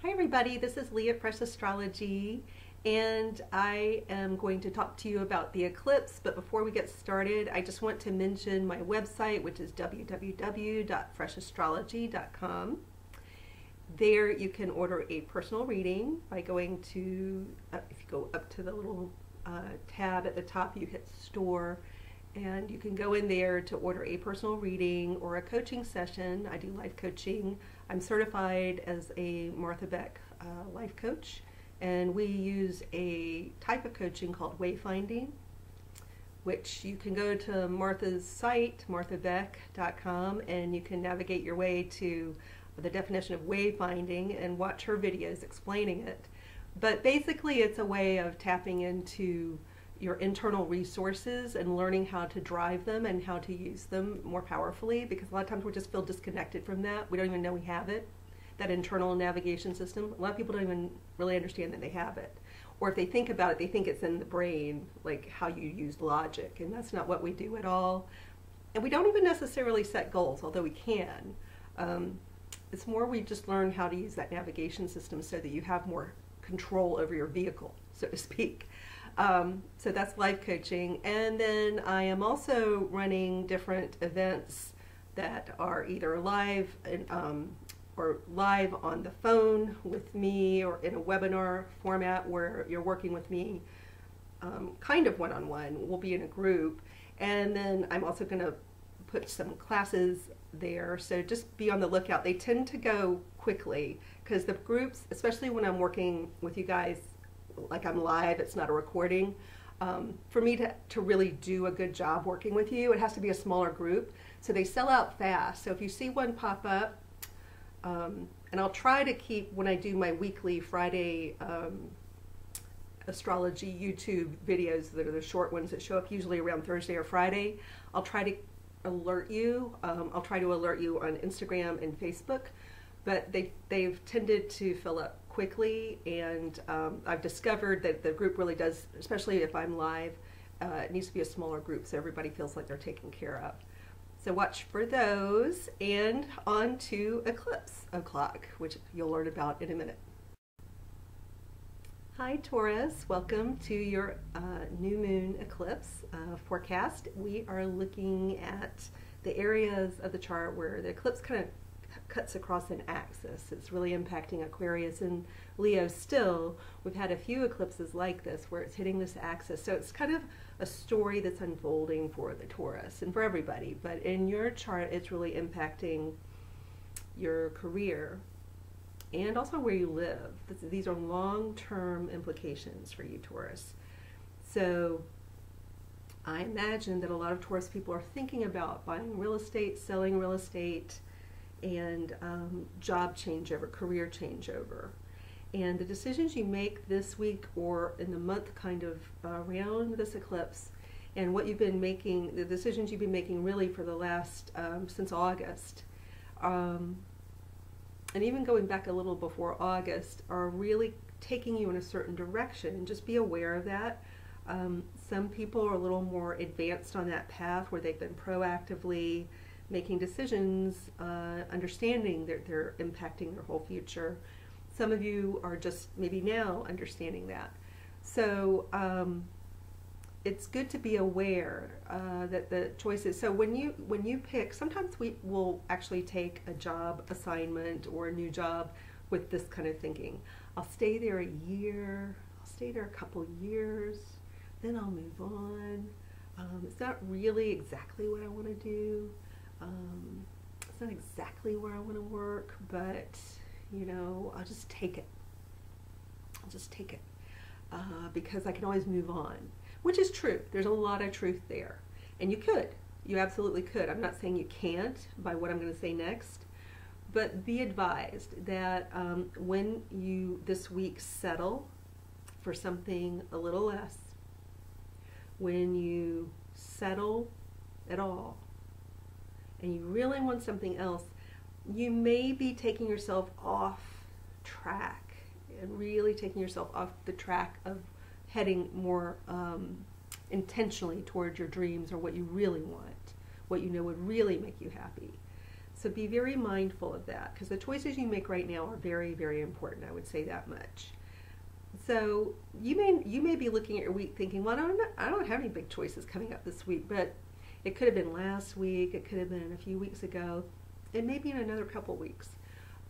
Hi everybody, this is Lee at Fresh Astrology, and I am going to talk to you about the eclipse. But before we get started, I just want to mention my website, which is www.freshastrology.com. There you can order a personal reading by going to, if you go up to the little tab at the top, you hit store, and you can go in there to order a personal reading or a coaching session. I do life coaching. I'm certified as a Martha Beck life coach, and we use a type of coaching called wayfinding, which you can go to Martha's site, marthabeck.com, and you can navigate your way to the definition of wayfinding and watch her videos explaining it. But basically it's a way of tapping into your internal resources and learning how to drive them and how to use them more powerfully, because a lot of times we just feel disconnected from that. We don't even know we have it, that internal navigation system. A lot of people don't even really understand that they have it. Or if they think about it, they think it's in the brain, like how you use logic, and that's not what we do at all. And we don't even necessarily set goals, although we can. It's more we just learn how to use that navigation system so that you have more control over your vehicle, so to speak. So that's life coaching. And then I am also running different events that are either live or live on the phone with me, or in a webinar format where you're working with me kind of one-on-one. We'll be in a group. And then I'm also going to put some classes there, so just be on the lookout. They tend to go quickly because the groups, especially when I'm working with you guys, like I'm live, it's not a recording. For me to really do a good job working with you, it has to be a smaller group. So they sell out fast. So if you see one pop up, and I'll try to keep, when I do my weekly Friday astrology YouTube videos that are the short ones that show up usually around Thursday or Friday, I'll try to alert you. I'll try to alert you on Instagram and Facebook, but they've tended to fill up quickly, and I've discovered that the group really does, especially if I'm live, it needs to be a smaller group so everybody feels like they're taken care of. So watch for those, and on to Eclipse o'clock, which you'll learn about in a minute. Hi Taurus, welcome to your new moon eclipse forecast. We are looking at the areas of the chart where the eclipse kind of cuts across an axis. It's really impacting Aquarius and Leo still. We've had a few eclipses like this where it's hitting this axis. So it's kind of a story that's unfolding for the Taurus and for everybody. But in your chart, it's really impacting your career and also where you live. These are long-term implications for you, Taurus. So I imagine that a lot of Taurus people are thinking about buying real estate, selling real estate, and job changeover, career changeover. And the decisions you make this week or in the month kind of around this eclipse, and what you've been making, the decisions you've been making really for the last, since August, and even going back a little before August, are really taking you in a certain direction. And just be aware of that. Some people are a little more advanced on that path where they've been proactively making decisions, understanding that they're impacting their whole future. Some of you are just maybe now understanding that. So it's good to be aware that the choices. So when you pick, sometimes we will actually take a job assignment or a new job with this kind of thinking. I'll stay there a year, I'll stay there a couple years, then I'll move on. It's not really exactly what I want to do. It's not exactly where I want to work, but you know, I'll just take it. I'll just take it because I can always move on, which is true. There's a lot of truth there, and you absolutely could. I'm not saying you can't by what I'm going to say next, but be advised that when you this week settle for something a little less, when you settle at all, and you really want something else, you may be taking yourself off track and really taking yourself off the track of heading more intentionally towards your dreams or what you really want, what you know would really make you happy. So be very mindful of that, because the choices you make right now are very, very important. I would say that much. So you may be looking at your week thinking, well, I don't have any big choices coming up this week, but it could have been last week, it could have been a few weeks ago, it may be in another couple weeks.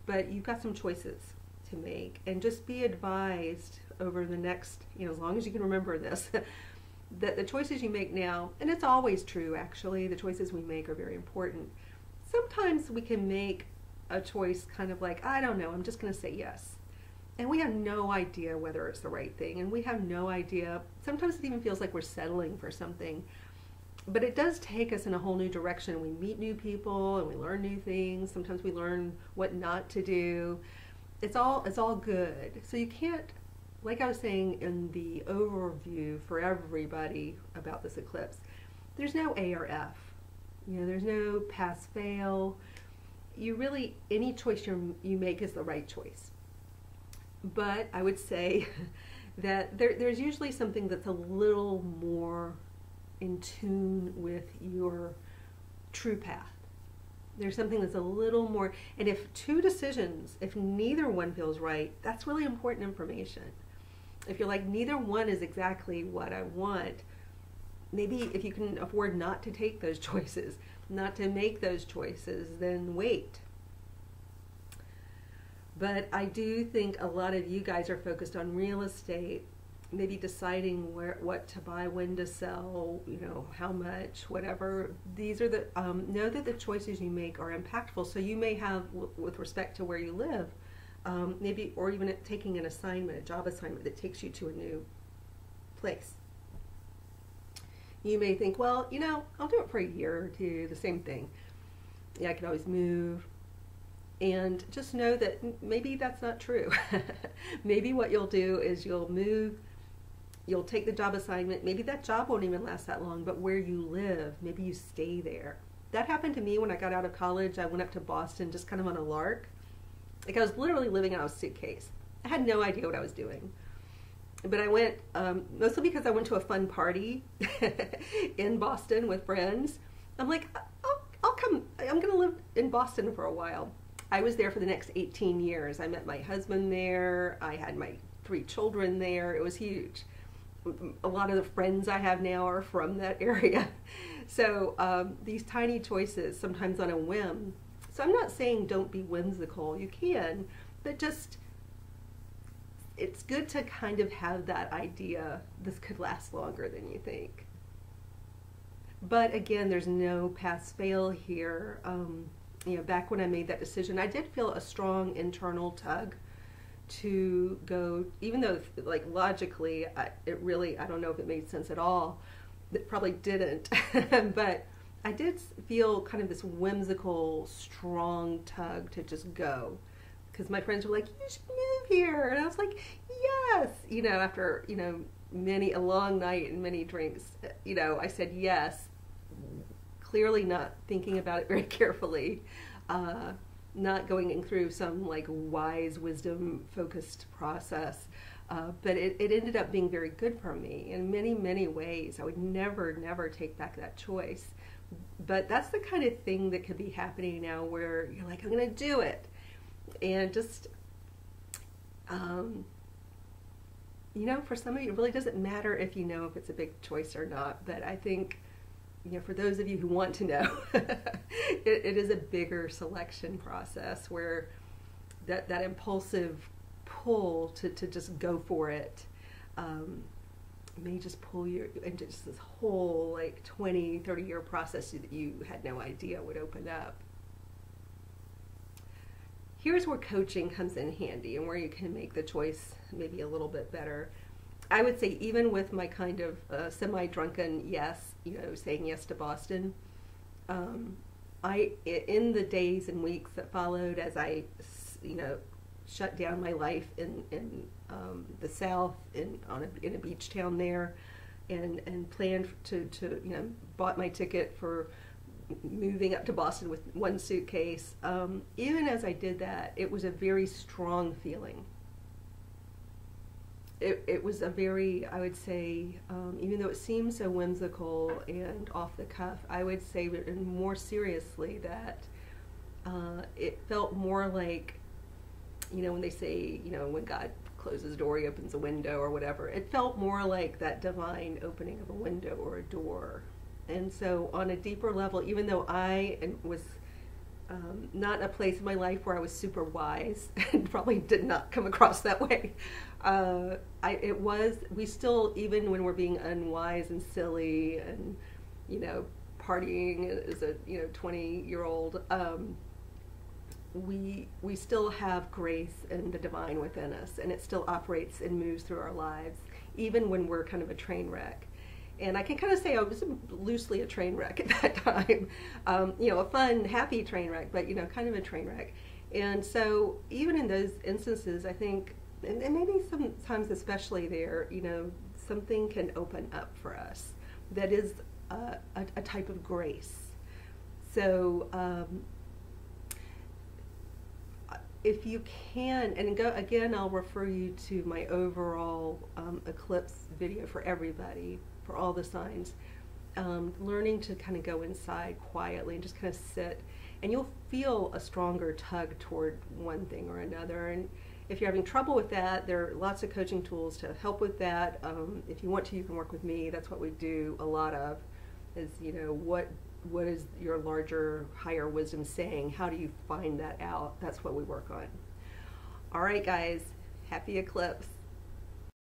But you've got some choices to make, and just be advised over the next, as long as you can remember this, that the choices you make now, and it's always true actually, the choices we make are very important. Sometimes we can make a choice kind of like, I don't know, I'm just going to say yes. And we have no idea whether it's the right thing, and we have no idea, sometimes it even feels like we're settling for something. But it does take us in a whole new direction. We meet new people and we learn new things. Sometimes we learn what not to do. It's all good. So you can't, like I was saying in the overview for everybody about this eclipse, there's no A or F. There's no pass fail. Any choice you make is the right choice. But I would say that there's usually something that's a little more in tune with your true path. There's something that's a little more, and if two decisions, if neither one feels right, that's really important information. If you're like, neither one is exactly what I want, maybe if you can afford not to take those choices, not to make those choices, then wait. But I do think a lot of you guys are focused on real estate, maybe deciding what to buy, when to sell, how much, whatever. These are the, know that the choices you make are impactful. So you may have, with respect to where you live, maybe, or even taking an assignment, a job assignment that takes you to a new place. You may think, well, I'll do it for a year or two, the same thing. Yeah, I can always move. And just know that maybe that's not true. Maybe what you'll do is you'll move, you'll take the job assignment, maybe that job won't even last that long, but where you live, maybe you stay there. That happened to me when I got out of college. I went up to Boston just kind of on a lark. Like I was literally living out of a suitcase. I had no idea what I was doing. But I went, mostly because I went to a fun party in Boston with friends. I'm like, I'll come, I'm gonna live in Boston for a while. I was there for the next 18 years. I met my husband there. I had my 3 children there. It was huge. A lot of the friends I have now are from that area. So these tiny choices, sometimes on a whim. So I'm not saying don't be whimsical. You can, but just, it's good to kind of have that idea, this could last longer than you think. But again, there's no pass fail here. Back when I made that decision, I did feel a strong internal tug to go, even though like logically, I don't know if it made sense at all. It probably didn't, but I did feel kind of this whimsical, strong tug to just go. Because my friends were like, you should move here. And I was like, yes. After, a long night and many drinks, I said yes. Clearly not thinking about it very carefully, not going through some like wise wisdom focused process, but it ended up being very good for me in many, many ways. I would never take back that choice. But that's the kind of thing that could be happening now where you're like, I'm gonna do it. And just, for some of you, it really doesn't matter if if it's a big choice or not, but I think, for those of you who want to know, it is a bigger selection process where that impulsive pull to just go for it may just pull you into just this whole like 20, 30-year process that you had no idea would open up. Here's where coaching comes in handy and where you can make the choice maybe a little bit better. I would say even with my kind of semi-drunken yes, saying yes to Boston, in the days and weeks that followed as I, shut down my life in the South, in a beach town there, and planned to bought my ticket for moving up to Boston with one suitcase. Even as I did that, it was a very strong feeling. It was a very, I would say, even though it seems so whimsical and off the cuff, I would say more seriously that It felt more like, when they say, when God closes a door, he opens a window or whatever. It felt more like that divine opening of a window or a door. And so on a deeper level, even though I was not a place in my life where I was super wise, and probably did not come across that way, we still, even when we're being unwise and silly and, partying as a 20-year-old, we still have grace and the divine within us, and it still operates and moves through our lives, even when we're kind of a train wreck. And I can kind of say I was loosely a train wreck at that time, a fun, happy train wreck, but kind of a train wreck. And so even in those instances, I think, and maybe sometimes especially there, something can open up for us that is a type of grace. So if you can, and again, I'll refer you to my overall eclipse video for everybody, for all the signs, learning to kind of go inside quietly and just kind of sit, and you'll feel a stronger tug toward one thing or another. And if you're having trouble with that, there are lots of coaching tools to help with that. If you want to, you can work with me. That's what we do a lot of, is what is your larger, higher wisdom saying? How do you find that out? That's what we work on. All right, guys, happy eclipse.